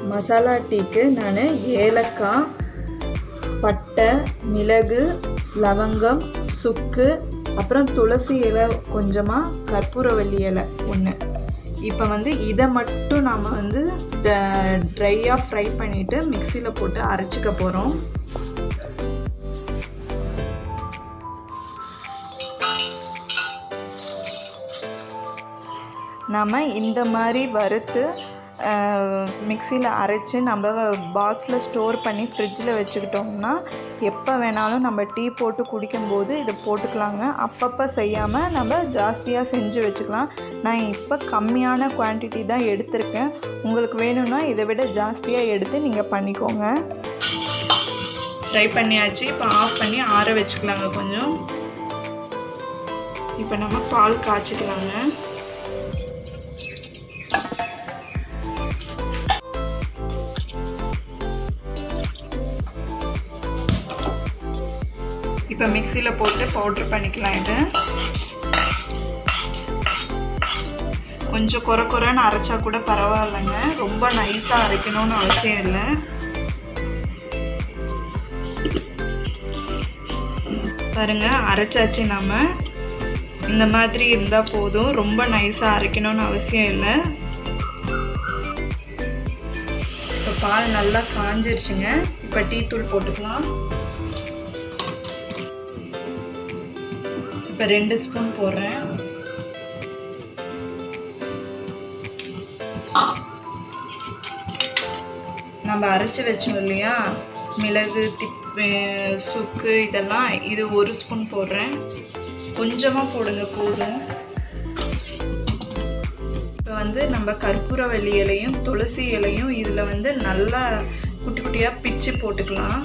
மசாலா டீக்கு நான் ஏலக்காய், பட்டை, மிளகு, லவங்கம், சுக்கு, அப்புறம் துளசி இலை கொஞ்சமாக, கற்பூரவள்ளி இலை ஒன்று. இப்போ வந்து இதை மட்டும் நாம் வந்து ட்ரையாக ஃப்ரை பண்ணிவிட்டு மிக்சியில் போட்டு அரைச்சிக்க போகிறோம். நாம் இந்த மாதிரி வறுத்து மிக்சியில் அரைச்சி நம்ம பாக்ஸில் ஸ்டோர் பண்ணி ஃப்ரிட்ஜில் வச்சுக்கிட்டோம்னா எப்போ வேணாலும் நம்ம டீ போட்டு குடிக்கும்போது இதை போட்டுக்கலாங்க. அப்பப்போ செய்யாமல் நம்ம ஜாஸ்தியாக செஞ்சு வச்சுக்கலாம். நான் இப்போ கம்மியான குவான்டிட்டி தான் எடுத்திருக்கேன். உங்களுக்கு வேணும்னா இதை விட ஜாஸ்தியாக எடுத்து நீங்கள் பண்ணிக்கோங்க. ஃப்ரை பண்ணியாச்சு. இப்போ ஆஃப் பண்ணி ஆற வச்சுக்கலாங்க கொஞ்சம். இப்போ நம்ம பால் காய்ச்சிக்கலாங்க. இப்போ மிக்சியில் போட்டு பவுட்ரு பண்ணிக்கலாம். இது கொஞ்சம் குறைன்னு அரைச்சா கூட பரவாயில்லைங்க. ரொம்ப நைஸாக அரைக்கணும்னு அவசியம் இல்லை. பாருங்க, அரைச்சாச்சு. நம்ம இந்த மாதிரி இருந்தால் போதும். ரொம்ப நைஸாக அரைக்கணும்னு அவசியம் இல்லை. இப்போ பால் நல்லா காஞ்சிருச்சுங்க. இப்போ டீ தூள் போட்டுக்கலாம். இப்போ 2 ஸ்பூன் போடுறேன். நம்ம அரைச்சி வச்சோம் இல்லையா, மிளகு, சுக்கு, இதெல்லாம் இது 1 ஸ்பூன் போடுறேன். கொஞ்சமாக போடுங்க, போதும். இப்போ வந்து நம்ம கற்பூரவள்ளி இலையும் துளசி இலையும் இதில் வந்து நல்லா குட்டி குட்டியாக பிச்சு போட்டுக்கலாம்.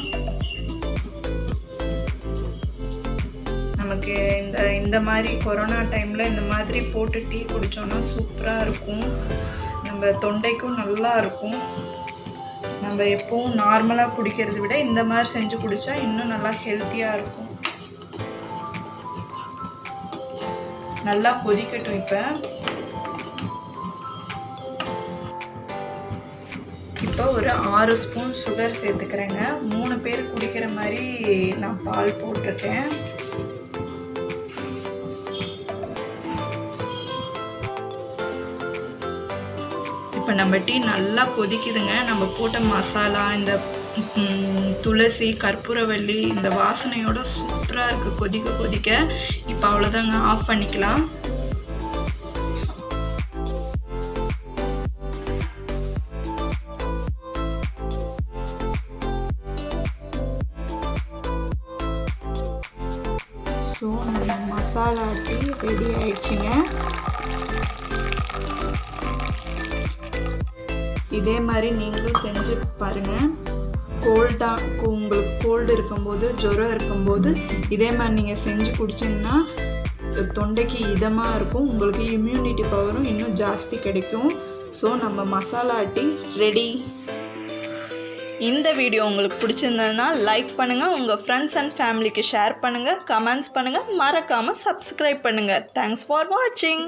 நமக்கு இந்த மாதிரி கொரோனா டைமில் இந்த மாதிரி போட்டு டீ குடித்தோன்னா சூப்பராக இருக்கும். நம்ம தொண்டைக்கும் நல்லா இருக்கும். நம்ம எப்பவும் நார்மலாக குடிக்கிறத விட இந்த மாதிரி செஞ்சு குடித்தா இன்னும் நல்லா ஹெல்த்தியாக இருக்கும். நல்லா கொதிக்கட்டும். இப்போ ஒரு 6 ஸ்பூன் சுகர் சேர்த்துக்கிறேங்க. 3 பேர் குடிக்கிற மாதிரி நான் பால் போட்டிருக்கேன். இப்போ நம்ம டீ நல்லா கொதிக்குதுங்க. நம்ம போட்ட மசாலா, இந்த துளசி, கற்பூரவள்ளி, இந்த வாசனையோட சூப்பராக இருக்குது கொதிக்க கொதிக்க. இப்போ அவ்வளோதாங்க, ஆஃப் பண்ணிக்கலாம். ஸோ நம்ம மசாலா டீ ரெடி ஆயிடுச்சுங்க. இதே மாதிரி நீங்களும் செஞ்சு பாருங்கள். உங்களுக்கு கோல்டு இருக்கும்போது, ஜுரம் இருக்கும்போது இதே மாதிரி நீங்கள் செஞ்சு குடிச்சிங்கன்னா தொண்டைக்கு இதமாக இருக்கும். உங்களுக்கு இம்யூனிட்டி பவரும் இன்னும் ஜாஸ்தி கிடைக்கும். ஸோ நம்ம மசாலா டீ ரெடி. இந்த வீடியோ உங்களுக்கு பிடிச்சிருந்ததுன்னா லைக் பண்ணுங்கள், உங்கள் ஃப்ரெண்ட்ஸ் அண்ட் ஃபேமிலிக்கு ஷேர் பண்ணுங்கள், கமெண்ட்ஸ் பண்ணுங்கள், மறக்காமல் சப்ஸ்கிரைப் பண்ணுங்கள். தேங்க்ஸ் ஃபார் வாட்சிங்.